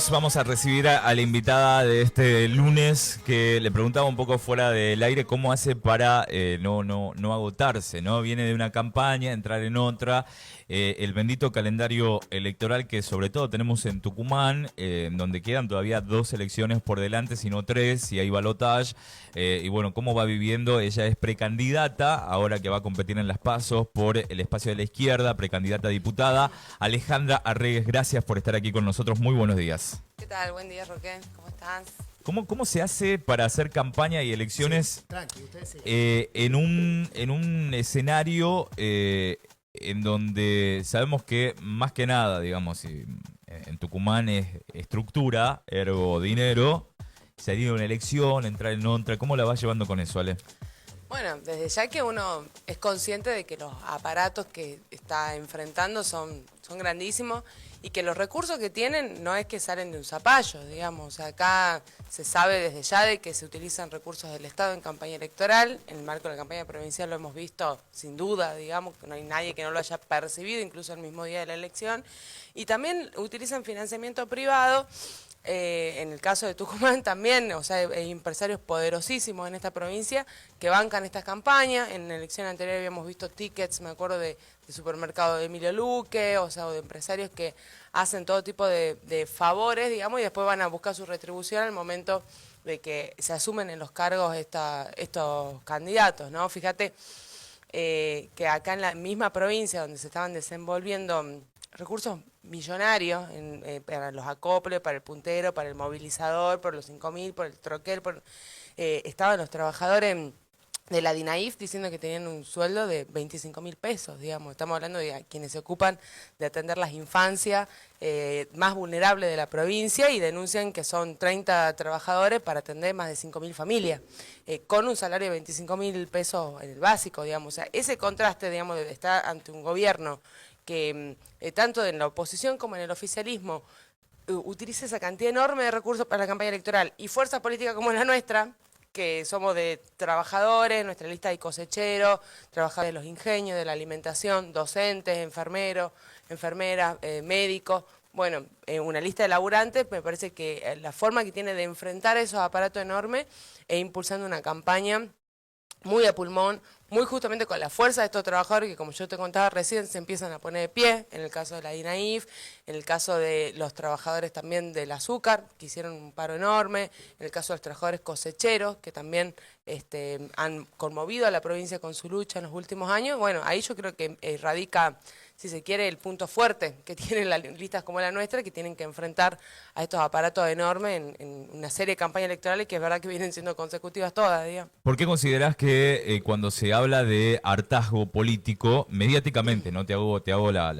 Vamos a recibir a la invitada de este lunes que le preguntaba un poco fuera del aire cómo hace para no agotarse, ¿no? Viene de una campaña, entrar en otra, el bendito calendario electoral que sobre todo tenemos en Tucumán, donde quedan todavía 2 elecciones por delante, sino 3, y hay balotaje. Y bueno, cómo va viviendo, ella es precandidata, ahora que va a competir en las PASOs por el espacio de la izquierda, precandidata a diputada. Alejandra Arregues, gracias por estar aquí con nosotros, muy buenos días. ¿Qué tal? Buen día, Roque. ¿Cómo estás? ¿Cómo se hace para hacer campaña y elecciones Sí, tranqui, ustedes sí. en un escenario en donde sabemos que más que nada, digamos, en Tucumán es estructura, ergo dinero, salir a una elección, entrar en otra? ¿Cómo la vas llevando con eso, Ale? Bueno, desde ya que uno es consciente de que los aparatos que está enfrentando son grandísimos y que los recursos que tienen no es que salen de un zapallo, digamos. O sea, acá se sabe desde ya de que se utilizan recursos del Estado en campaña electoral. En el marco de la campaña provincial lo hemos visto sin duda, digamos, que no hay nadie que no lo haya percibido, incluso el mismo día de la elección. Y también utilizan financiamiento privado. En el caso de Tucumán también, o sea, hay empresarios poderosísimos en esta provincia que bancan estas campañas. En la elección anterior habíamos visto tickets, me acuerdo, de supermercado de Emilio Luque, o sea, o de empresarios que hacen todo tipo de favores, digamos, y después van a buscar su retribución al momento de que se asumen en los cargos estos candidatos, ¿no? Fíjate que acá en la misma provincia donde se estaban desenvolviendo recursos millonarios para los acoples, para el puntero, para el movilizador, por los 5.000, por el troquel, estaban los trabajadores de la DINAIF diciendo que tenían un sueldo de 25.000 pesos, digamos. Estamos hablando de quienes se ocupan de atender las infancias más vulnerables de la provincia y denuncian que son 30 trabajadores para atender más de 5.000 familias, con un salario de 25.000 pesos en el básico, digamos. O sea, ese contraste, digamos, de estar ante un gobierno que tanto en la oposición como en el oficialismo utiliza esa cantidad enorme de recursos para la campaña electoral y fuerzas políticas como la nuestra, que somos de trabajadores, nuestra lista hay cosecheros, trabajadores de los ingenios, de la alimentación, docentes, enfermeros, enfermeras, médicos. Bueno, una lista de laburantes. Me parece que la forma que tiene de enfrentar esos aparatos enormes es impulsando una campaña muy a pulmón, muy justamente con la fuerza de estos trabajadores que, como yo te contaba recién, se empiezan a poner de pie, en el caso de la DINAIF, en el caso de los trabajadores también del azúcar, que hicieron un paro enorme, en el caso de los trabajadores cosecheros, que también han conmovido a la provincia con su lucha en los últimos años. Bueno, ahí yo creo que radica, si se quiere, el punto fuerte que tienen las listas como la nuestra, que tienen que enfrentar a estos aparatos enormes en una serie de campañas electorales que es verdad que vienen siendo consecutivas todas, digamos. ¿Por qué considerás que cuando se habla de hartazgo político, mediáticamente, ¿no? Te hago la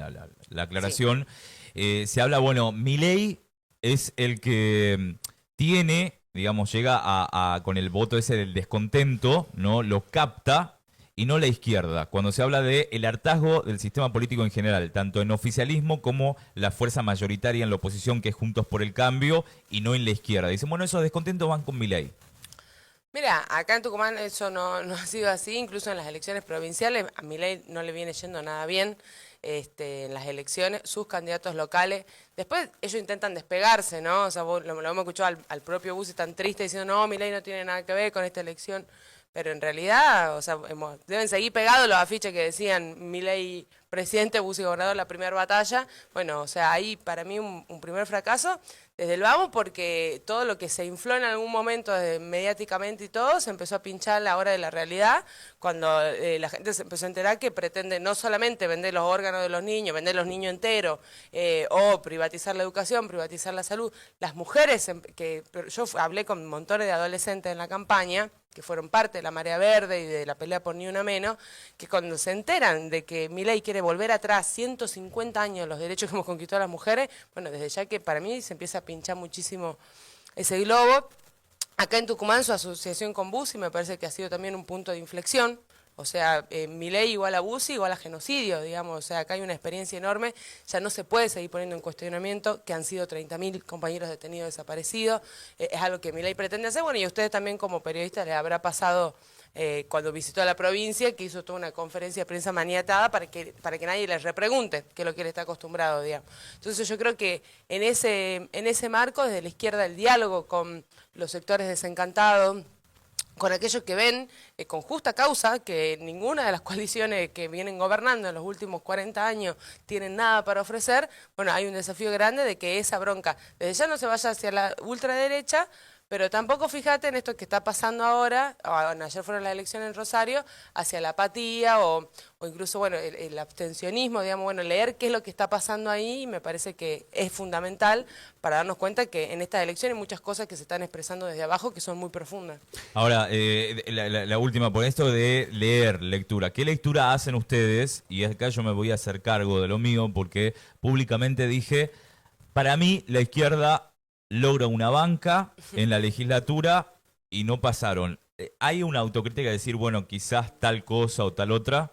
Sí. aclaración, se habla, bueno, Milei es el que tiene, digamos, llega con el voto ese del descontento, ¿no? Lo capta, y no la izquierda, cuando se habla de el hartazgo del sistema político en general, tanto en oficialismo como la fuerza mayoritaria en la oposición, que es Juntos por el Cambio, y no en la izquierda. Dicen, bueno, esos descontentos van con Milei. Mira, acá en Tucumán eso no ha sido así, incluso en las elecciones provinciales a Milei no le viene yendo nada bien en las elecciones, sus candidatos locales. Después ellos intentan despegarse, ¿no? O sea, lo hemos escuchado al propio Bussi tan triste diciendo, no, Milei no tiene nada que ver con esta elección. Pero en realidad, o sea, deben seguir pegados los afiches que decían Milei presidente, Bussi gobernador, la primera batalla. Bueno, o sea, ahí para mí un primer fracaso desde el vamos, porque todo lo que se infló en algún momento mediáticamente y todo, se empezó a pinchar a la hora de la realidad, cuando la gente se empezó a enterar que pretende no solamente vender los órganos de los niños, vender los niños enteros, o privatizar la educación, privatizar la salud. Las mujeres, yo hablé con montones de adolescentes en la campaña, que fueron parte de la Marea Verde y de la pelea por Ni Una Menos, que cuando se enteran de que Milei quiere volver atrás 150 años los derechos que hemos conquistado las mujeres, bueno, desde ya que para mí se empieza a pinchar muchísimo ese globo. Acá en Tucumán su asociación con Bussi me parece que ha sido también un punto de inflexión. O sea, Milei igual a Bussi igual a genocidio, digamos. O sea, acá hay una experiencia enorme. Ya no se puede seguir poniendo en cuestionamiento que han sido 30.000 compañeros detenidos desaparecidos. Es algo que Milei pretende hacer. Bueno, y a ustedes también como periodistas les habrá pasado cuando visitó la provincia, que hizo toda una conferencia de prensa maniatada para que nadie les repregunte, que es lo que él está acostumbrado, digamos. Entonces yo creo que en ese marco, desde la izquierda, el diálogo con los sectores desencantados, con aquellos que ven con justa causa que ninguna de las coaliciones que vienen gobernando en los últimos 40 años tienen nada para ofrecer, bueno, hay un desafío grande de que esa bronca desde ya no se vaya hacia la ultraderecha, pero tampoco fíjate en esto que está pasando ahora, bueno, ayer fueron las elecciones en Rosario, hacia la apatía o incluso, bueno, el abstencionismo, digamos, bueno, leer qué es lo que está pasando ahí me parece que es fundamental para darnos cuenta que en estas elecciones hay muchas cosas que se están expresando desde abajo que son muy profundas. Ahora, la última por esto de lectura. ¿Qué lectura hacen ustedes? Y acá yo me voy a hacer cargo de lo mío porque públicamente dije, para mí la izquierda logra una banca en la legislatura y no pasaron. ¿Hay una autocrítica de decir, bueno, quizás tal cosa o tal otra?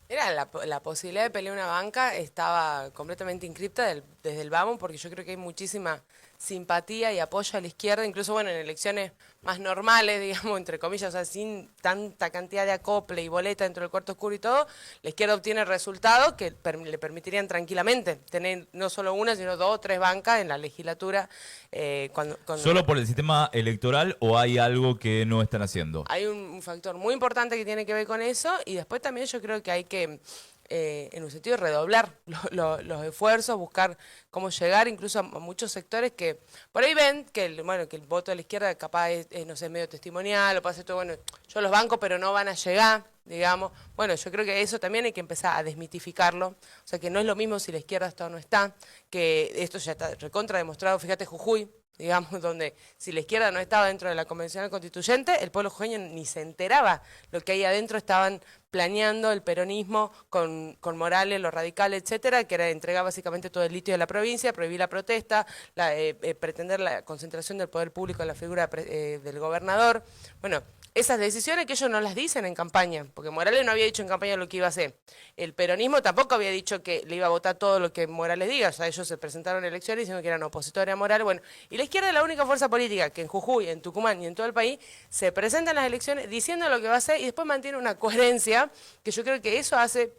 Era la posibilidad de pelear una banca estaba completamente inscripta desde el vamos, porque yo creo que hay muchísima simpatía y apoyo a la izquierda, incluso bueno en elecciones más normales, digamos, entre comillas, o sea, sin tanta cantidad de acople y boleta dentro del cuarto oscuro y todo, la izquierda obtiene resultados que le permitirían tranquilamente tener no solo una, sino 2 o 3 bancas en la legislatura. ¿Solo por el sistema electoral o hay algo que no están haciendo? Hay un factor muy importante que tiene que ver con eso y después también yo creo que hay que en un sentido redoblar los esfuerzos, buscar cómo llegar incluso a muchos sectores que por ahí ven que que el voto de la izquierda capaz es no sé, medio testimonial o pasa todo, bueno, yo los banco pero no van a llegar, digamos. Bueno, yo creo que eso también hay que empezar a desmitificarlo, o sea que no es lo mismo si la izquierda está o no está, que esto ya está recontra demostrado, fíjate Jujuy, digamos, donde si la izquierda no estaba dentro de la Convención Constituyente, el pueblo jujeño ni se enteraba lo que ahí adentro estaban planeando el peronismo con Morales, los radicales, etcétera, que era entregar básicamente todo el litio de la provincia, prohibir la protesta, pretender la concentración del poder público en la figura del gobernador. Bueno, esas decisiones que ellos no las dicen en campaña, porque Morales no había dicho en campaña lo que iba a hacer. El peronismo tampoco había dicho que le iba a votar todo lo que Morales diga, o sea, ellos se presentaron en elecciones diciendo que eran opositores a Morales, bueno, y la izquierda es la única fuerza política que en Jujuy, en Tucumán y en todo el país se presenta en las elecciones diciendo lo que va a hacer y después mantiene una coherencia que yo creo que eso hace,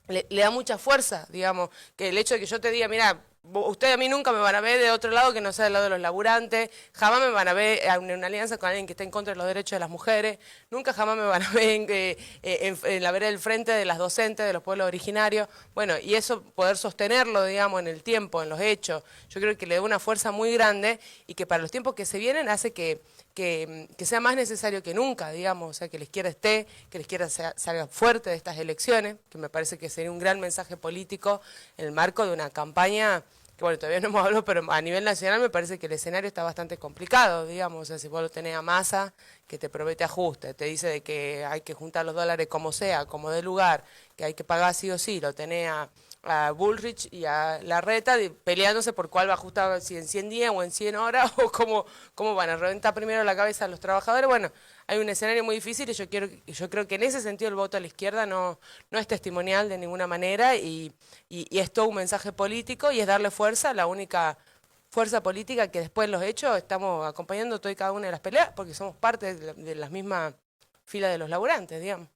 le da mucha fuerza, digamos, que el hecho de que yo te diga, mira, ustedes a mí nunca me van a ver de otro lado que no sea del lado de los laburantes, jamás me van a ver en una alianza con alguien que esté en contra de los derechos de las mujeres, nunca jamás me van a ver en la vereda del frente de las docentes, de los pueblos originarios, bueno, y eso poder sostenerlo, digamos, en el tiempo, en los hechos, yo creo que le da una fuerza muy grande y que para los tiempos que se vienen hace que sea más necesario que nunca, digamos, o sea, que la izquierda esté, que la izquierda salga fuerte de estas elecciones, que me parece que sería un gran mensaje político en el marco de una campaña que, bueno, todavía no hemos hablado, pero a nivel nacional me parece que el escenario está bastante complicado, digamos, o sea, si vos lo tenés a Massa, que te promete ajuste, te dice de que hay que juntar los dólares como sea, como de lugar, que hay que pagar sí o sí, lo tenés a Bullrich y a Larreta peleándose por cuál va a ajustar, si en 100 días o en 100 horas, o cómo van a reventar primero la cabeza a los trabajadores. Bueno, hay un escenario muy difícil y yo creo que en ese sentido el voto a la izquierda no es testimonial de ninguna manera y es todo un mensaje político y es darle fuerza a la única fuerza política que después en los hechos estamos acompañando todo y cada una de las peleas porque somos parte de las mismas filas de los laburantes, digamos.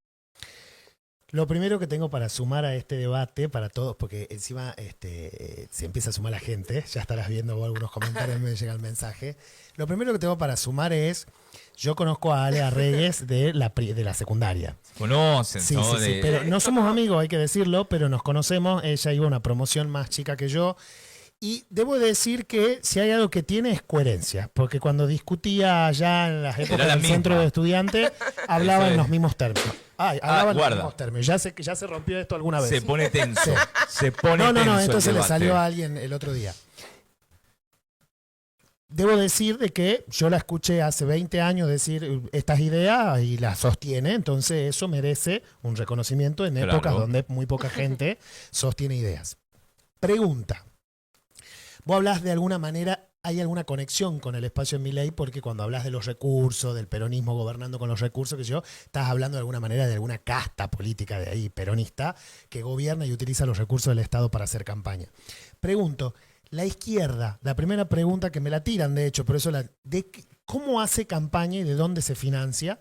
Lo primero que tengo para sumar a este debate, para todos, porque encima se empieza a sumar la gente, ya estarás viendo vos algunos comentarios, me llega el mensaje. Lo primero que tengo para sumar es, yo conozco a Ale Arregues de la secundaria. ¿Conocen? Sí, ¿no? sí, pero no somos amigos, hay que decirlo, pero nos conocemos, ella iba a una promoción más chica que yo. Y debo decir que si hay algo que tiene es coherencia, porque cuando discutía allá en las épocas del centro de estudiantes, hablaba en los mismos términos. Hablaba en los mismos términos. Ya se rompió esto alguna vez. Se pone tenso. Sí. Se pone tenso. No, entonces le salió a alguien el otro día. Debo decir de que yo la escuché hace 20 años decir estas ideas y las sostiene, entonces eso merece un reconocimiento en épocas donde muy poca gente sostiene ideas. Pregunta. Vos hablás de alguna manera hay alguna conexión con el espacio de Milei, porque cuando hablas de los recursos, del peronismo gobernando con los recursos, que yo, estás hablando de alguna manera de alguna casta política de ahí, peronista, que gobierna y utiliza los recursos del Estado para hacer campaña. Pregunto, la izquierda, la primera pregunta que me la tiran, de hecho, por eso ¿cómo hace campaña y de dónde se financia?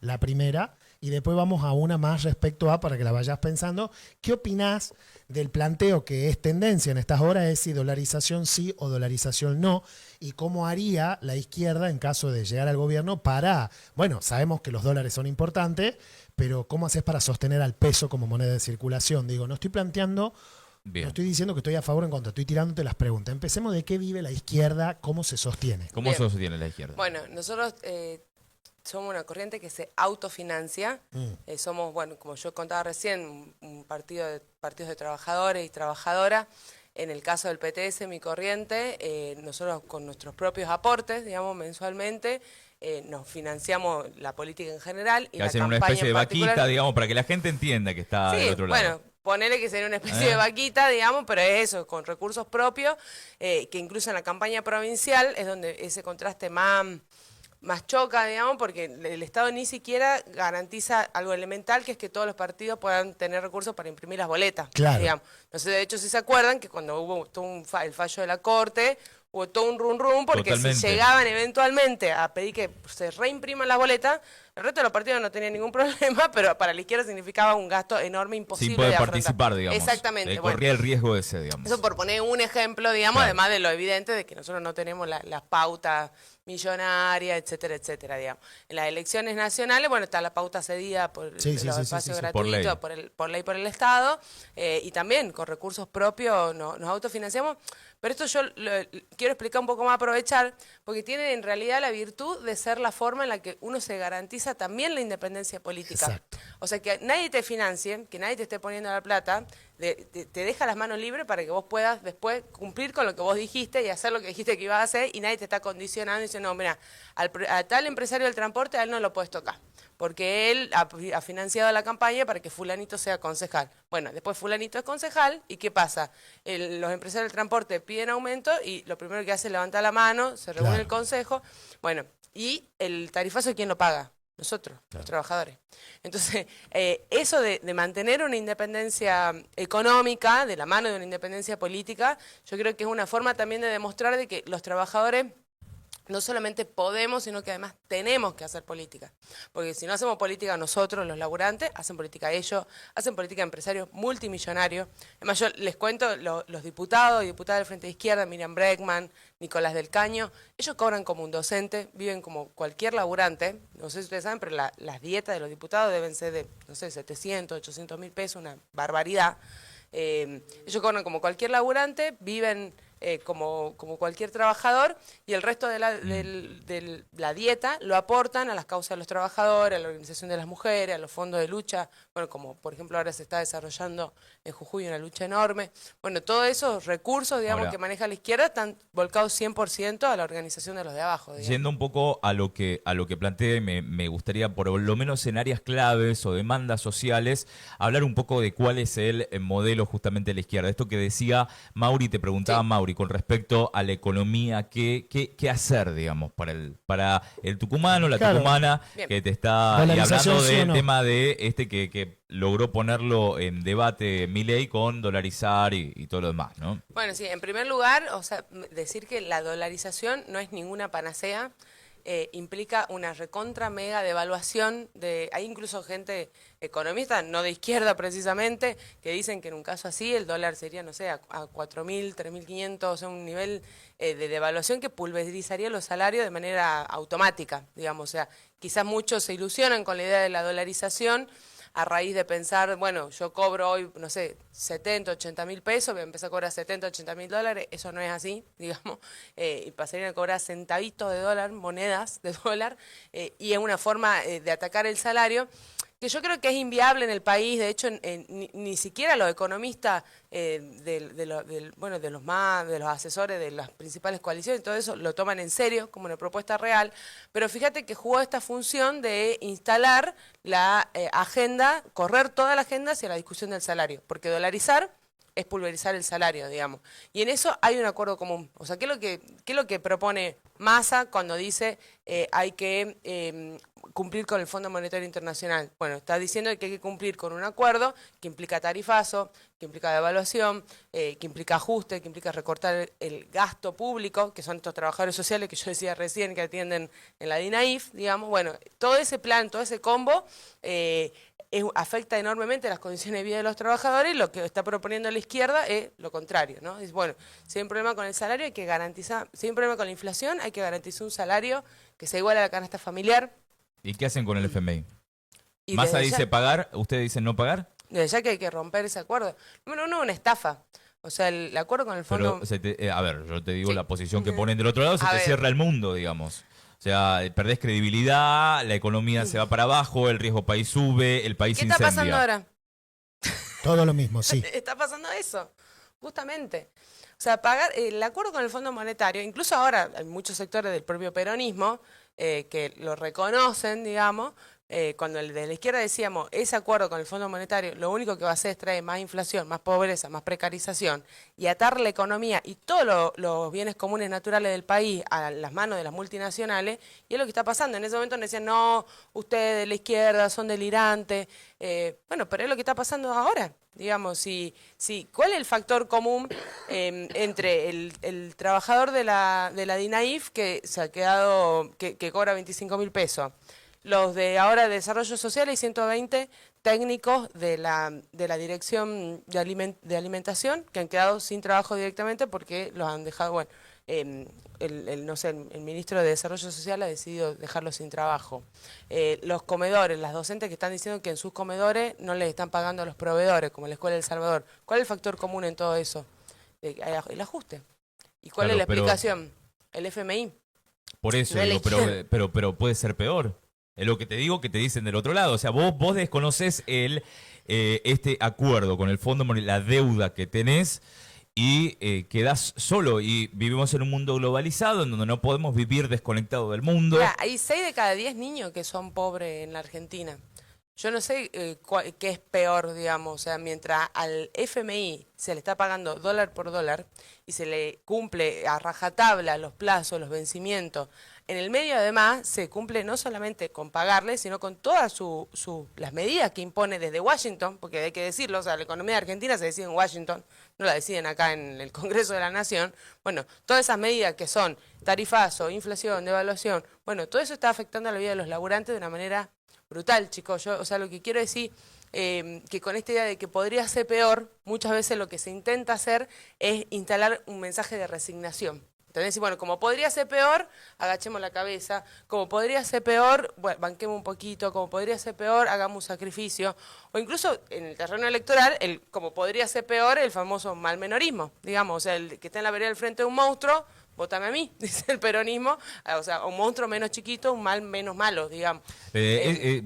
La primera. Y después vamos a una más respecto a, para que la vayas pensando, ¿qué opinás del planteo que es tendencia en estas horas, es si dolarización sí o dolarización no? Y cómo haría la izquierda en caso de llegar al gobierno para, bueno, sabemos que los dólares son importantes, pero ¿cómo haces para sostener al peso como moneda de circulación? Digo, no estoy planteando, Bien. no estoy diciendo que estoy a favor o en contra, estoy tirándote las preguntas. Empecemos de qué vive la izquierda, cómo se sostiene. ¿Cómo se sostiene la izquierda? Bueno, nosotros somos una corriente que se autofinancia. Somos, bueno, como yo contaba recién, un partidos de trabajadores y trabajadoras. En el caso del PTS, mi corriente, nosotros con nuestros propios aportes, digamos, mensualmente, nos financiamos la política en general. Y que la hacen una campaña especie de vaquita, digamos, para que la gente entienda que está sí, del otro lado. Bueno, ponele que sería una especie de vaquita, digamos, pero es eso, con recursos propios, que incluso en la campaña provincial es donde ese contraste más choca, digamos, porque el Estado ni siquiera garantiza algo elemental, que es que todos los partidos puedan tener recursos para imprimir las boletas. Claro. Digamos. No sé, de hecho, si se acuerdan que cuando hubo todo el fallo de la Corte, hubo todo un rum porque Totalmente. si llegaban eventualmente a pedir que se reimpriman las boletas, el resto de los partidos no tenía ningún problema, pero para la izquierda significaba un gasto enorme, imposible Sin poder de afrontar. participar, digamos. Exactamente. Corría el riesgo ese, digamos. Eso por poner un ejemplo, digamos, Claro. además de lo evidente de que nosotros no tenemos las pautas millonarias, etcétera, etcétera, digamos. En las elecciones nacionales, bueno, está la pauta cedida por los espacios gratuitos, por ley por el Estado, y también con recursos propios nos autofinanciamos. Pero esto yo quiero explicar un poco más, aprovechar, porque tiene en realidad la virtud de ser la forma en la que uno se garantiza también la independencia política. Exacto. O sea, que nadie te financie, que nadie te esté poniendo la plata, te deja las manos libres para que vos puedas después cumplir con lo que vos dijiste y hacer lo que dijiste que ibas a hacer, y nadie te está condicionando y diciendo, no, mira, a tal empresario del transporte a él no lo puedes tocar, porque él ha financiado la campaña para que fulanito sea concejal. Bueno, después fulanito es concejal, ¿y qué pasa? Los empresarios del transporte piden aumento y lo primero que hace es levantar la mano, se reúne el consejo, bueno, y el tarifazo, ¿quién lo paga? Nosotros, los trabajadores. Entonces, eso de mantener una independencia económica, de la mano de una independencia política, yo creo que es una forma también de demostrar de que los trabajadores no solamente podemos, sino que además tenemos que hacer política. Porque si no hacemos política nosotros, los laburantes, hacen política ellos, hacen política empresarios multimillonarios. Además, yo les cuento, los diputados y diputadas del Frente de Izquierda, Miriam Bregman, Nicolás del Caño, ellos cobran como un docente, viven como cualquier laburante. No sé si ustedes saben, pero las dietas de los diputados deben ser de, no sé, 700, 800 mil pesos, una barbaridad. Ellos cobran como cualquier laburante, viven como cualquier trabajador, y el resto de la dieta lo aportan a las causas de los trabajadores, a la organización de las mujeres, a los fondos de lucha, bueno, como por ejemplo ahora se está desarrollando en Jujuy una lucha enorme. Bueno, todos esos recursos, digamos, que maneja la izquierda están volcados 100% a la organización de los de abajo. Digamos. Yendo un poco a lo que planteé, me gustaría, por lo menos en áreas claves o demandas sociales, hablar un poco de cuál es el modelo justamente de la izquierda. Esto que decía Mauri, te preguntaba Mauri, con respecto a la economía, ¿qué hacer, digamos, para el tucumano, la tucumana, que te está y hablando del tema de que logró ponerlo en debate Milei con dolarizar y todo lo demás, ¿no? Bueno, sí, en primer lugar, o sea, decir que la dolarización no es ninguna panacea, implica una recontra mega devaluación hay incluso gente economista, no de izquierda precisamente, que dicen que en un caso así el dólar sería, no sé, a 4.000, 3.500, o sea, un nivel de devaluación que pulverizaría los salarios de manera automática, digamos. O sea, quizás muchos se ilusionan con la idea de la dolarización a raíz de pensar, bueno, yo cobro hoy, no sé, 70, 80 mil pesos, voy a empezar a cobrar 70, 80 mil dólares, eso no es así, digamos, y pasarían a cobrar centavitos de dólar, monedas de dólar, y es una forma de atacar el salario, que yo creo que es inviable en el país. De hecho, ni siquiera los economistas de los asesores de las principales coaliciones, todo eso lo toman en serio como una propuesta real, pero fíjate que jugó esta función de instalar la agenda, correr toda la agenda hacia la discusión del salario, porque dolarizar es pulverizar el salario, digamos. Y en eso hay un acuerdo común. O sea, qué es lo que propone Massa cuando dice hay que cumplir con el Fondo Monetario Internacional? Bueno, está diciendo que hay que cumplir con un acuerdo que implica tarifazo, que implica devaluación, que implica ajuste, que implica recortar el gasto público, que son estos trabajadores sociales que yo decía recién que atienden en la DINAIF, digamos. Bueno, todo ese plan, todo ese combo afecta enormemente las condiciones de vida de los trabajadores, y lo que está proponiendo la izquierda es lo contrario, ¿no? Es, bueno, si hay un problema con el salario hay que garantizar, si hay un problema con la inflación hay que garantizar un salario que sea igual a la canasta familiar. ¿Y qué hacen con el FMI? Y Massa desde dice ya, pagar, ¿ustedes dicen no pagar? desde ya que hay que romper ese acuerdo. Número uno, una estafa. O sea, el acuerdo con el fondo... Pero, a ver, yo te digo Sí. la posición que ponen del otro lado, se A te ver. cierra el mundo, digamos. O sea, perdés credibilidad, la economía se va para abajo, el riesgo país sube, el país ¿Qué se está incendia. pasando ahora? Todo lo mismo, sí. Está pasando eso, justamente. O sea, pagar el acuerdo con el Fondo Monetario, incluso ahora hay muchos sectores del propio peronismo que lo reconocen, digamos, cuando el de la izquierda decíamos, ese acuerdo con el Fondo Monetario lo único que va a hacer es traer más inflación, más pobreza, más precarización, y atar la economía y todos los bienes comunes naturales del país a las manos de las multinacionales, y es lo que está pasando. En ese momento nos decían, no, ustedes de la izquierda son delirantes. Bueno, pero es lo que está pasando ahora. Digamos, ¿cuál es el factor común entre el trabajador de la DINAIF que se ha quedado, que cobra 25.000 pesos? Los de ahora de Desarrollo Social y 120 técnicos de la Dirección de Alimentación que han quedado sin trabajo directamente porque los han dejado, bueno, no sé, el ministro de Desarrollo Social ha decidido dejarlos sin trabajo. Los comedores, las docentes que están diciendo que en sus comedores no les están pagando a los proveedores, como la Escuela de El Salvador. ¿Cuál es el factor común en todo eso? El ajuste. ¿Y cuál es la explicación? El FMI. Por eso No es la digo, izquierda. pero puede ser peor. Es lo que te digo que te dicen del otro lado. O sea, vos desconoces este acuerdo con el Fondo Monetario, la deuda que tenés, y quedás solo. Y vivimos en un mundo globalizado en donde no podemos vivir desconectados del mundo. Mira, hay 6 de cada 10 niños que son pobres en la Argentina. Yo no sé qué es peor, digamos, o sea, mientras al FMI se le está pagando dólar por dólar y se le cumple a rajatabla los plazos, los vencimientos, en el medio además se cumple no solamente con pagarle, sino con todas las medidas que impone desde Washington, porque hay que decirlo, o sea, la economía de Argentina se decide en Washington, no la deciden acá en el Congreso de la Nación. Bueno, todas esas medidas que son tarifazo, inflación, devaluación, bueno, todo eso está afectando a la vida de los laburantes de una manera brutal, chicos. Yo, o sea, lo que quiero decir, que con esta idea de que podría ser peor, muchas veces lo que se intenta hacer es instalar un mensaje de resignación. Entonces, bueno, como podría ser peor, agachemos la cabeza. Como podría ser peor, bueno, banquemos un poquito. Como podría ser peor, hagamos un sacrificio. O incluso en el terreno electoral, como podría ser peor, el famoso malmenorismo, digamos. O sea, el que está en la vereda del frente de un monstruo, vótame a mí, dice el peronismo. O sea, un monstruo menos chiquito, un mal menos malo, digamos.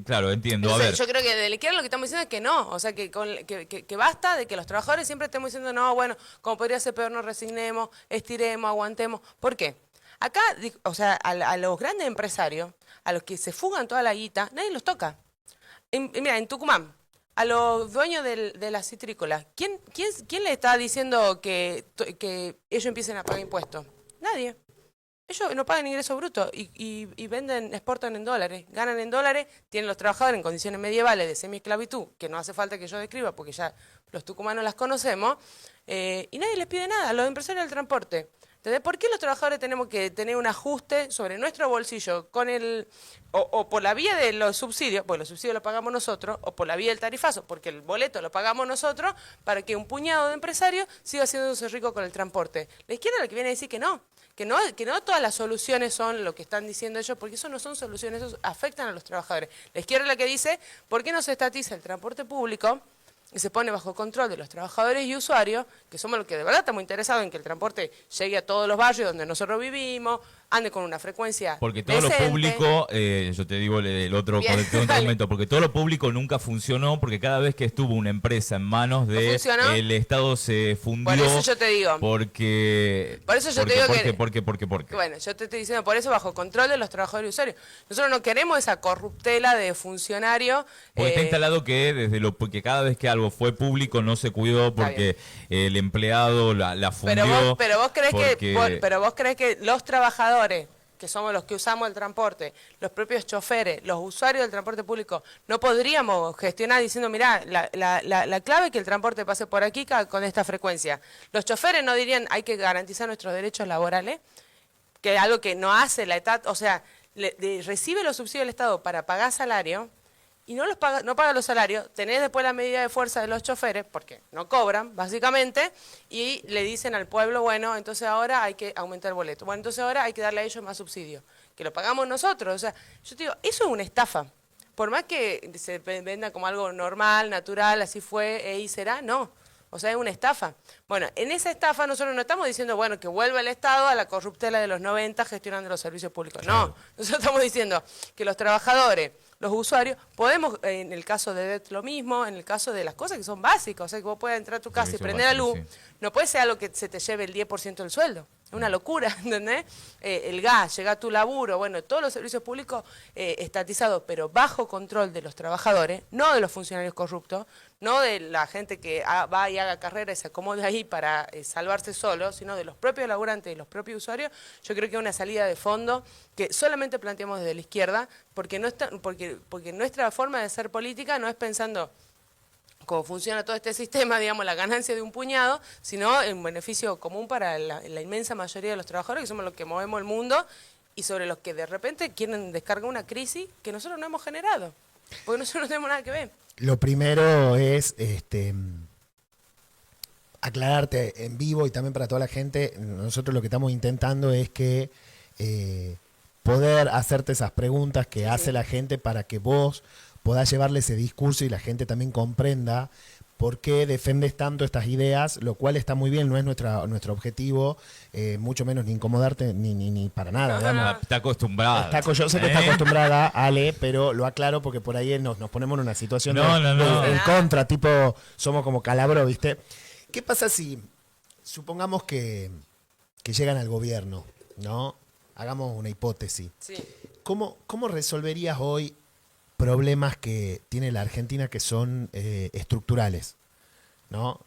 Claro, entiendo. Entonces, A ver. yo creo que de la izquierda lo que estamos diciendo es que no, o sea, que basta de que los trabajadores siempre estemos diciendo, no, bueno, como podría ser peor, nos resignemos, estiremos, aguantemos. ¿Por qué? Acá, o sea, a los grandes empresarios, a los que se fugan toda la guita, nadie los toca. Mira, en Tucumán, a los dueños de las citrícolas, ¿quién le está diciendo que ellos empiecen a pagar impuestos? Nadie. Ellos no pagan ingreso bruto y venden, exportan en dólares, ganan en dólares, tienen los trabajadores en condiciones medievales de semiesclavitud, que no hace falta que yo describa porque ya los tucumanos las conocemos, y nadie les pide nada, a los empresarios del transporte. Entonces, ¿por qué los trabajadores tenemos que tener un ajuste sobre nuestro bolsillo con o por la vía de los subsidios, porque los subsidios los pagamos nosotros, o por la vía del tarifazo, porque el boleto lo pagamos nosotros, para que un puñado de empresarios siga haciéndose rico con el transporte? La izquierda lo que viene a decir que no todas las soluciones son lo que están diciendo ellos, porque eso no son soluciones, eso afectan a los trabajadores. La izquierda es la que dice, ¿por qué no se estatiza el transporte público y se pone bajo control de los trabajadores y usuarios, que somos los que de verdad estamos interesados en que el transporte llegue a todos los barrios donde nosotros vivimos, ande con una frecuencia Porque todo lo decente. público, yo te digo el otro Bien, otro dale. argumento, porque todo lo público nunca funcionó, porque cada vez que estuvo una empresa en manos ¿No de funcionó? el Estado se fundió. Por eso yo te digo. Porque... Por eso yo te digo que... Porque. Bueno, yo te estoy diciendo, por eso bajo control de los trabajadores y usuarios. Nosotros no queremos esa corruptela de funcionario. Porque está instalado que porque cada vez que algo fue público no se cuidó porque el empleado la fundió. Pero vos crees porque... pero vos crees que los trabajadores, que somos los que usamos el transporte, los propios choferes, los usuarios del transporte público, no podríamos gestionar diciendo, mirá, la clave es que el transporte pase por aquí con esta frecuencia. Los choferes no dirían, hay que garantizar nuestros derechos laborales, que es algo que no hace la etat, o sea, recibe los subsidios del Estado para pagar salario y no paga los salarios, tenés después la medida de fuerza de los choferes, porque no cobran, básicamente, y le dicen al pueblo, bueno, entonces ahora hay que aumentar el boleto, bueno, entonces ahora hay que darle a ellos más subsidios, que lo pagamos nosotros, o sea, yo te digo, eso es una estafa, por más que se venda como algo normal, natural, así fue, y será, no. O sea, es una estafa. Bueno, en esa estafa nosotros no estamos diciendo, bueno, que vuelva el Estado a la corruptela de los 90 gestionando los servicios públicos. No, nosotros estamos diciendo que los trabajadores, los usuarios, podemos, en el caso de DET lo mismo, en el caso de las cosas que son básicas, o sea, que vos puedas entrar a tu casa y prender la luz, no puede ser algo que se te lleve el 10% del sueldo. Es una locura, ¿entendés? El gas, llega a tu laburo, bueno, todos los servicios públicos estatizados, pero bajo control de los trabajadores, no de los funcionarios corruptos, no de la gente que va y haga carrera y se acomode ahí para salvarse solo, sino de los propios laburantes y los propios usuarios. Yo creo que es una salida de fondo que solamente planteamos desde la izquierda, porque nuestra forma de hacer política no es pensando cómo funciona todo este sistema, digamos, la ganancia de un puñado, sino en beneficio común para la inmensa mayoría de los trabajadores, que somos los que movemos el mundo, y sobre los que de repente quieren descargar una crisis que nosotros no hemos generado, porque nosotros no tenemos nada que ver. Lo primero es aclararte en vivo y también para toda la gente, nosotros lo que estamos intentando es que poder hacerte esas preguntas que hace la gente para que vos podás llevarle ese discurso y la gente también comprenda por qué defendes tanto estas ideas, lo cual está muy bien, no es nuestro objetivo, mucho menos ni incomodarte ni para nada. Digamos. Está acostumbrada. Yo sé que está acostumbrada, Ale, pero lo aclaro porque por ahí nos ponemos en una situación en contra, tipo, somos como Calabro, ¿viste? ¿Qué pasa si, supongamos que llegan al gobierno, ¿no? Hagamos una hipótesis. Sí. ¿Cómo resolverías hoy problemas que tiene la Argentina que son estructurales, ¿no?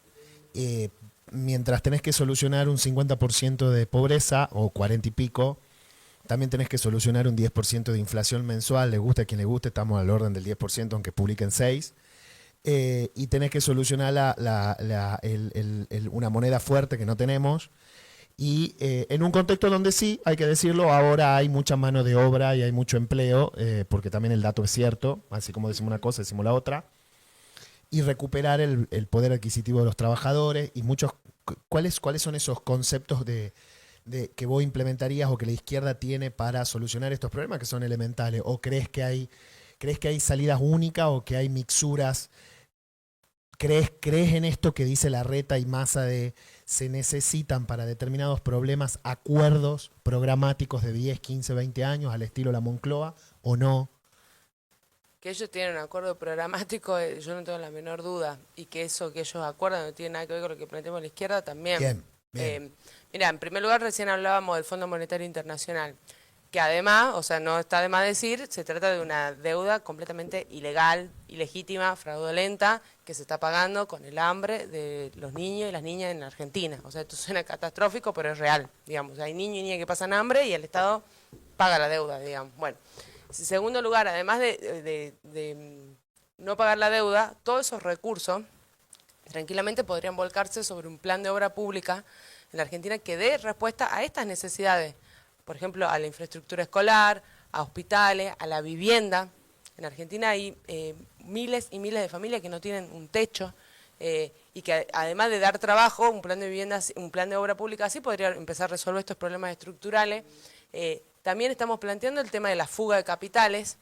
Mientras tenés que solucionar un 50% de pobreza, o 40 y pico, también tenés que solucionar un 10% de inflación mensual, le gusta a quien le guste, estamos al orden del 10%, aunque publiquen 6%, y tenés que solucionar una moneda fuerte que no tenemos, y en un contexto donde sí, hay que decirlo, ahora hay mucha mano de obra y hay mucho empleo, porque también el dato es cierto, así como decimos una cosa, decimos la otra, y recuperar el poder adquisitivo de los trabajadores y ¿cuáles son esos conceptos que vos implementarías o que la izquierda tiene para solucionar estos problemas que son elementales? ¿O crees que hay salidas únicas o que hay mixuras? ¿Crees en esto que dice Larreta y Massa de se necesitan para determinados problemas acuerdos programáticos de 10, 15, 20 años al estilo la Moncloa o no? Que ellos tienen un acuerdo programático, yo no tengo la menor duda, y que eso que ellos acuerdan no tiene nada que ver con lo que planteamos la izquierda también. Bien. Mira, en primer lugar recién hablábamos del Fondo Monetario Internacional, que además, o sea, no está de más decir, se trata de una deuda completamente ilegal, ilegítima, fraudulenta, que se está pagando con el hambre de los niños y las niñas en Argentina. O sea, esto suena catastrófico, pero es real, digamos. Hay niños y niñas que pasan hambre y el Estado paga la deuda, digamos. Bueno, en segundo lugar, además de no pagar la deuda, todos esos recursos tranquilamente podrían volcarse sobre un plan de obra pública en la Argentina que dé respuesta a estas necesidades. Por ejemplo, a la infraestructura escolar, a hospitales, a la vivienda. En Argentina hay miles y miles de familias que no tienen un techo y que además de dar trabajo, un plan de vivienda, un plan de obra pública así podría empezar a resolver estos problemas estructurales. También estamos planteando el tema de la fuga de capitales,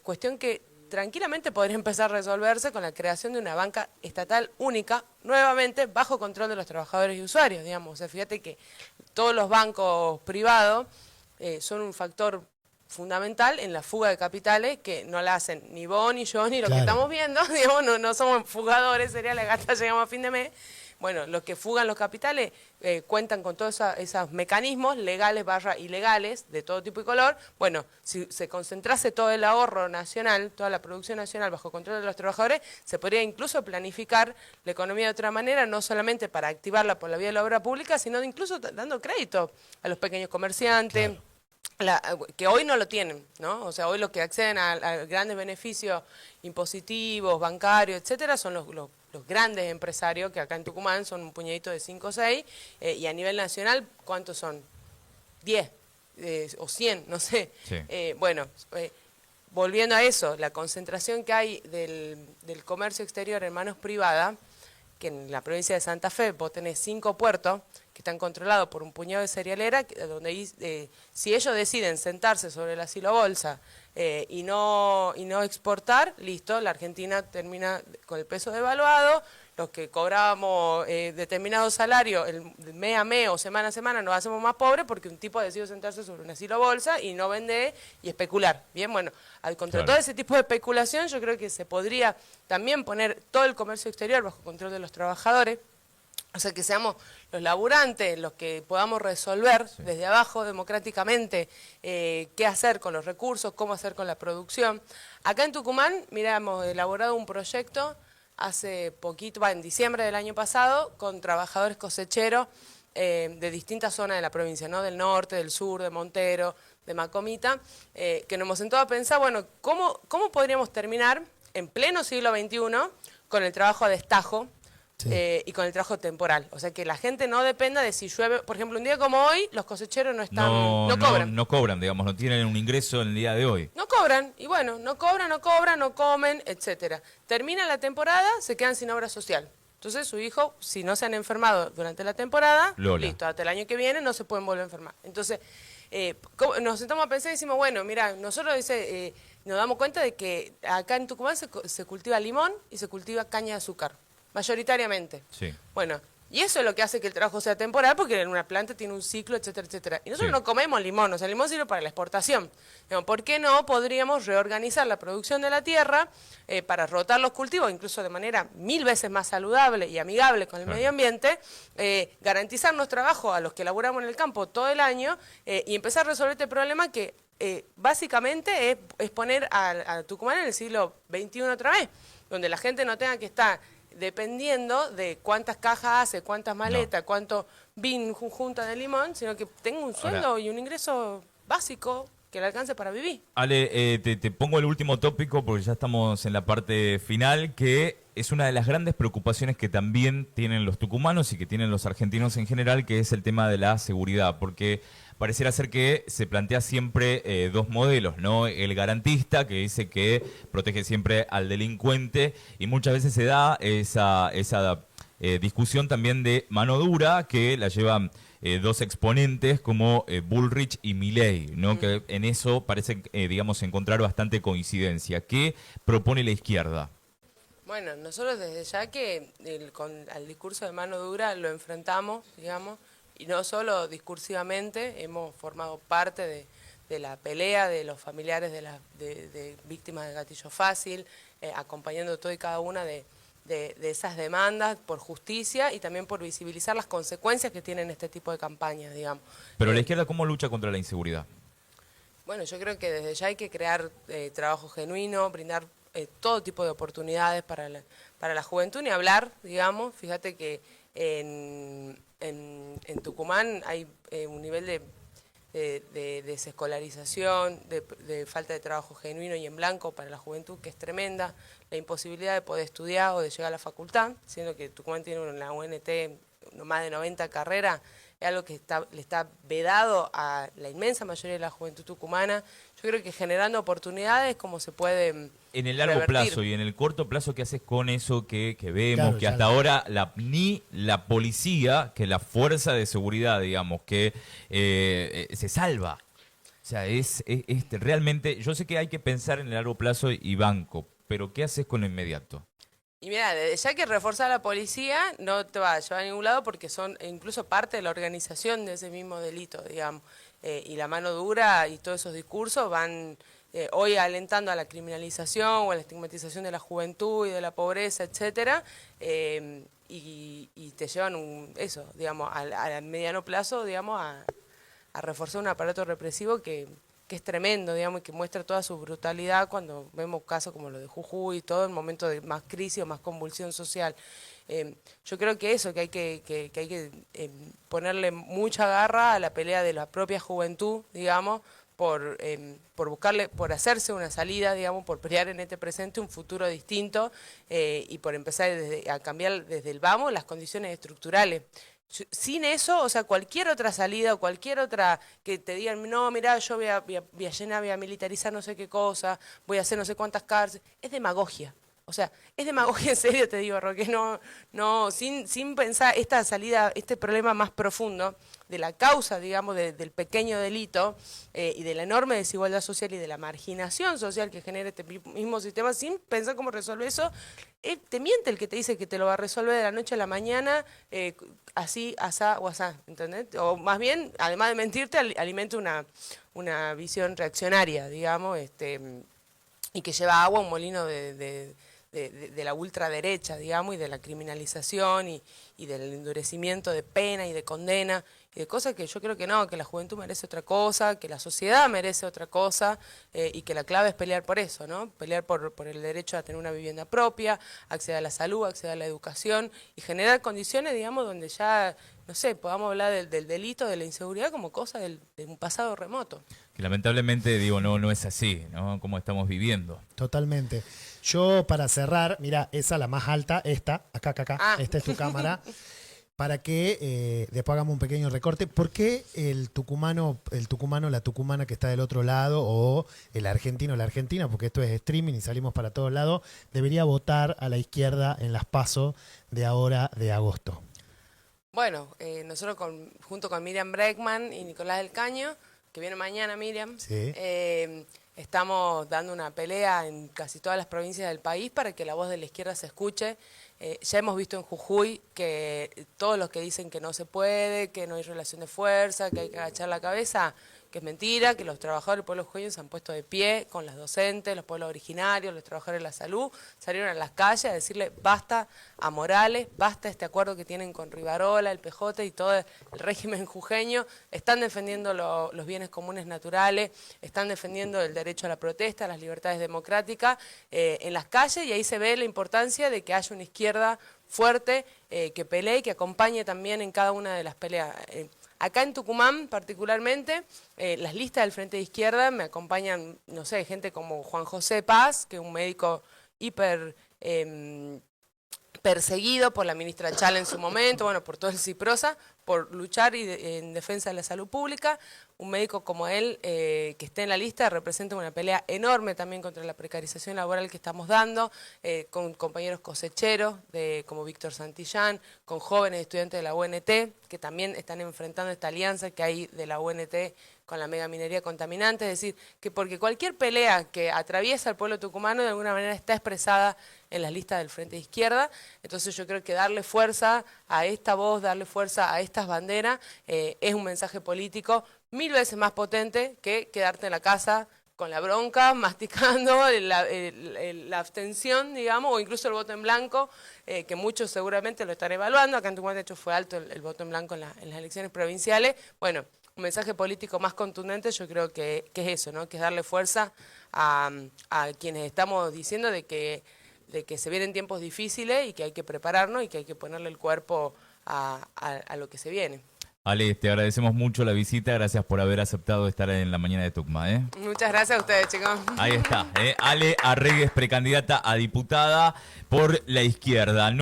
cuestión que tranquilamente podría empezar a resolverse con la creación de una banca estatal única, nuevamente bajo control de los trabajadores y usuarios, digamos. O sea, fíjate que todos los bancos privados son un factor fundamental en la fuga de capitales que no la hacen ni vos, ni yo, ni lo que Claro. estamos viendo, digamos, no somos fugadores, sería la gata, llegamos a fin de mes. Bueno, los que fugan los capitales cuentan con todos esos mecanismos legales / ilegales de todo tipo y color. Bueno, si se concentrase todo el ahorro nacional, toda la producción nacional bajo control de los trabajadores, se podría incluso planificar la economía de otra manera, no solamente para activarla por la vía de la obra pública, sino incluso dando crédito a los pequeños comerciantes. Que hoy no lo tienen, ¿no? O sea, hoy los que acceden a grandes beneficios impositivos, bancarios, etcétera, son los grandes empresarios, que acá en Tucumán son un puñadito de 5 o 6, y a nivel nacional, ¿cuántos son? 10 o 100, no sé. Sí. Bueno, volviendo a eso, la concentración que hay del comercio exterior en manos privadas, que en la provincia de Santa Fe vos tenés 5 puertos que están controlados por un puñado de cerealeras, donde si ellos deciden sentarse sobre la silobolsa y no exportar, listo, la Argentina termina con el peso devaluado, los que cobrábamos determinado salario el mes a mes o semana a semana nos hacemos más pobres porque un tipo decidió sentarse sobre una silobolsa y no vender y especular. Bien, bueno, contra todo ese tipo de especulación yo creo que se podría también poner todo el comercio exterior bajo control de los trabajadores. O sea, que seamos los laburantes los que podamos resolver desde abajo democráticamente qué hacer con los recursos, cómo hacer con la producción. Acá en Tucumán, mira, hemos elaborado un proyecto hace poquito, en diciembre del año pasado, con trabajadores cosecheros de distintas zonas de la provincia, ¿no? Del norte, del sur, de Montero, de Macomita, que nos hemos sentado a pensar, bueno, ¿cómo podríamos terminar en pleno siglo XXI con el trabajo a destajo? Sí. Y con el trabajo temporal. O sea, que la gente no dependa de si llueve. Por ejemplo, un día como hoy, los cosecheros no cobran. No cobran, digamos, no tienen un ingreso en el día de hoy. No cobran, y bueno, no cobran, no comen, etcétera. Termina la temporada, se quedan sin obra social. Entonces, su hijo, si no se han enfermado durante la temporada, listo, hasta el año que viene no se pueden volver a enfermar. Entonces, nos sentamos a pensar y decimos, bueno, mira, nosotros nos damos cuenta de que acá en Tucumán se cultiva limón y se cultiva caña de azúcar. Mayoritariamente. Sí. Bueno, y eso es lo que hace que el trabajo sea temporal, porque en una planta tiene un ciclo, etcétera, etcétera. Y nosotros no comemos limón, o sea, el limón sirve para la exportación. ¿Por qué no podríamos reorganizar la producción de la tierra para rotar los cultivos, incluso de manera 1000 veces más saludable y amigable con el medio ambiente, garantizarnos trabajo a los que laburamos en el campo todo el año y empezar a resolver este problema que básicamente es poner a Tucumán en el siglo XXI otra vez, donde la gente no tenga que estar dependiendo de cuántas cajas hace, cuántas maletas, cuánto bin junta de limón, sino que tenga un sueldo y un ingreso básico que le alcance para vivir. Ale, te pongo el último tópico porque ya estamos en la parte final, que es una de las grandes preocupaciones que también tienen los tucumanos y que tienen los argentinos en general, que es el tema de la seguridad, porque pareciera ser que se plantea siempre dos modelos, ¿no? El garantista, que dice que protege siempre al delincuente, y muchas veces se da esa discusión también de mano dura, que la llevan dos exponentes como Bullrich y Milei, ¿no? Que en eso parece, digamos, encontrar bastante coincidencia. ¿Qué propone la izquierda? Bueno, nosotros desde ya que al discurso de mano dura lo enfrentamos, digamos, y no solo discursivamente, hemos formado parte de la pelea de los familiares de víctimas de gatillo fácil, acompañando todo y cada una de esas demandas por justicia y también por visibilizar las consecuencias que tienen este tipo de campañas, digamos. Pero la izquierda, ¿cómo lucha contra la inseguridad? Bueno, yo creo que desde ya hay que crear trabajo genuino, brindar todo tipo de oportunidades para la juventud, ni hablar, digamos. Fíjate que en Tucumán hay un nivel de desescolarización, de falta de trabajo genuino y en blanco para la juventud que es tremenda, la imposibilidad de poder estudiar o de llegar a la facultad, siendo que Tucumán tiene una UNT más de 90 carreras, es algo que le está vedado a la inmensa mayoría de la juventud tucumana. Yo creo que generando oportunidades como se puede en el largo revertir. plazo y en el corto plazo, ¿qué haces con eso que vemos? Claro, que hasta ahora ni la policía, que la fuerza de seguridad, digamos, que se salva. O sea, es realmente, yo sé que hay que pensar en el largo plazo y banco, pero ¿qué haces con lo inmediato? Y mira, ya que reforzar a la policía no te va a llevar a ningún lado porque son incluso parte de la organización de ese mismo delito, digamos. y la mano dura y todos esos discursos van hoy alentando a la criminalización o a la estigmatización de la juventud y de la pobreza, etcétera, y te llevan eso, digamos, a mediano plazo, digamos, a reforzar un aparato represivo que es tremendo, digamos, y que muestra toda su brutalidad cuando vemos casos como lo de Jujuy y todo, en momentos de más crisis o más convulsión social. Yo creo que eso, que hay que ponerle mucha garra a la pelea de la propia juventud, digamos, por buscarle, por hacerse una salida, digamos, por pelear en este presente un futuro distinto y por empezar a cambiar desde el vamos las condiciones estructurales. Sin eso, o sea, cualquier otra salida o cualquier otra que te digan, no, mirá, yo voy a militarizar no sé qué cosa, voy a hacer no sé cuántas cárceles, es demagogia. O sea, es demagogia en serio, te digo, Roque, sin pensar esta salida, este problema más profundo de la causa, digamos, del pequeño delito y de la enorme desigualdad social y de la marginación social que genera este mismo sistema, sin pensar cómo resolver eso, te miente el que te dice que te lo va a resolver de la noche a la mañana, así, asá o asá, ¿entendés? O más bien, además de mentirte, alimenta una visión reaccionaria, digamos, y que lleva agua a un molino de la ultraderecha, digamos, y de la criminalización y del endurecimiento de pena y de condena, y de cosas que yo creo que no, que la juventud merece otra cosa, que la sociedad merece otra cosa, y que la clave es pelear por eso, ¿no? Pelear por el derecho a tener una vivienda propia, acceder a la salud, acceder a la educación, y generar condiciones, digamos, donde ya, no sé, podamos hablar del delito, de la inseguridad como cosa de un pasado remoto. Que lamentablemente, digo, no es así, ¿no? Como estamos viviendo. Totalmente. Yo, para cerrar, mira, esa la más alta, esta, acá, esta es tu cámara, para que después hagamos un pequeño recorte. ¿Por qué el tucumano, la tucumana que está del otro lado, o el argentino, la argentina, porque esto es streaming y salimos para todos lados, debería votar a la izquierda en las PASO de ahora de agosto? Bueno, nosotros junto con Miriam Breckman y Nicolás del Caño, que viene mañana Miriam, Sí. Estamos dando una pelea en casi todas las provincias del país para que la voz de la izquierda se escuche. Ya hemos visto en Jujuy que todos los que dicen que no se puede, que no hay relación de fuerza, que hay que agachar la cabeza, que es mentira, que los trabajadores del pueblo jujeño se han puesto de pie con las docentes, los pueblos originarios, los trabajadores de la salud, salieron a las calles a decirle basta a Morales, basta este acuerdo que tienen con Rivarola, el PJ y todo el régimen jujeño, están defendiendo los bienes comunes naturales, están defendiendo el derecho a la protesta, las libertades democráticas en las calles, y ahí se ve la importancia de que haya una izquierda fuerte que pelee y que acompañe también en cada una de las peleas. Acá en Tucumán, particularmente, las listas del Frente de Izquierda me acompañan, no sé, gente como Juan José Paz, que es un médico hiper perseguido por la ministra Chala en su momento, bueno, por todo el CIPROSA, por luchar en defensa de la salud pública. Un médico como él, que esté en la lista, representa una pelea enorme también contra la precarización laboral que estamos dando, con compañeros cosecheros como Víctor Santillán, con jóvenes estudiantes de la UNT, que también están enfrentando esta alianza que hay de la UNT con la megaminería contaminante, es decir, que porque cualquier pelea que atraviesa el pueblo tucumano de alguna manera está expresada en las listas del Frente de Izquierda. Entonces yo creo que darle fuerza a esta voz, darle fuerza a estas banderas, es un mensaje político 1000 veces más potente que quedarte en la casa con la bronca, masticando la abstención, digamos, o incluso el voto en blanco, que muchos seguramente lo están evaluando. Acá en Tucumán, de hecho, fue alto el voto en blanco en las elecciones provinciales. Bueno, un mensaje político más contundente yo creo que es eso, ¿no? Que es darle fuerza a quienes estamos diciendo de que se vienen tiempos difíciles y que hay que prepararnos y que hay que ponerle el cuerpo a lo que se viene. Ale, te agradecemos mucho la visita, gracias por haber aceptado estar en la mañana de Tucumán. Muchas gracias a ustedes, chicos. Ahí está, Ale Arregues, precandidata a diputada por la izquierda.